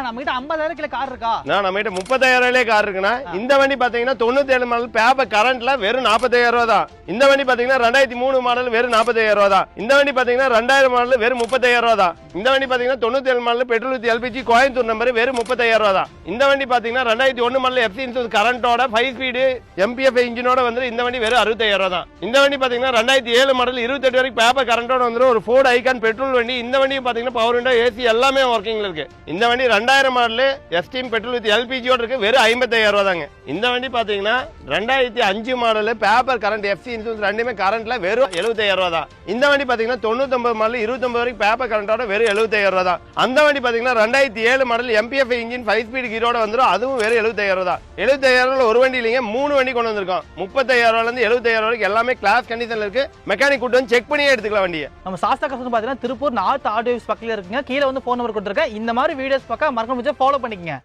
நம்ம கிட்ட 50,000 kilo car இருக்கா? நம்ம கிட்ட 30,000 கார் இருக்குண்ணா. இந்த வண்டி பாத்தீங்கன்னா 97 மாடல் பேப்பர் கரண்ட்ல வெறும் 45,000 தான். இந்த வண்டி பாத்தீங்கன்னா 2003 மாடல் வெறும் 45,000 தான். இந்த வண்டி பாத்தீங்கன்னா 2000 மாடல் வெறும் 30,000 தான். இந்த வண்டி பாத்தீங்கன்னா 97 model petrol with LPG Coimbatore number வெறும் 30,000 தான். இந்த வண்டி பாத்தீங்கன்னா 2001 மாடல் எஃப்சி இன்சூரன்ஸ் கரண்டோட 5 ஸ்பீடு எம்பிஎஃப் இன்ஜினோட வந்து இந்த வண்டி வெறும் 60,000 தான். இந்த வண்டி பாத்தீங்கன்னா 2007 மாடல் 28 வரைக்கும் பேப்பர் கரண்டோட வந்து ஒரு ஃபோர்ட் ஐகான் பெட்ரோல் வண்டி. இந்த வண்டி பாத்தீங்கன்னா பவர் விண்டோ ஏசி எல்லாமே ஒர்க்கிங்ல இருக்கு. இந்த வண்டி 2000 மாடல் எஸ்டீம் பெட்ரோல் வித் எல்பிஜியோட இருக்கு வெறும் 55,000 தாங்க. இந்த வண்டி பாத்தீங்கன்னா 2005 model paper current FC insurance ரெண்டுமே கரண்ட்ல வெறும் 75,000 தான். இந்த வண்டி பாத்தீங்கன்னா 99 மாடல் 29 வரைக்கும் பேப்பர் கரண்டோட வெறும் 75,000 தான். அந்த வண்டி பாத்தீங்கன்னா 2007 மாடல் எம்பிஎஃப் இன்ஜின் 5 ஸ்பீட் கீரோட வந்துரும், அதுவும் வெறும் 75,000 தான். 75,000 ஒரு வண்டி இல்லைங்க, 3 வண்டி கொண்டு வந்திருக்கோம். 30,000 இருந்து 70,000 வரைக்கும் எல்லாமே கிளாஸ் கண்டிஷன்ல இருக்கு. மெக்கானிக் கூட்டு வந்து செக் பண்ணியே எடுத்துக்கலாம் வண்டியை. நம்ம சாஸ்தா கஸ்டமர் பாத்தீங்கன்னா திருப்பூர் நார்த் ஆடியோஸ் பக்கத்துல இருக்குங்க. கீழே வந்து போன் நம்பர் கொடுத்துருக்கேன். இந்த மாதிரி வீடியோஸ் பக்கம் மறக்காம ஃபாலோ பண்ணிக்கங்க.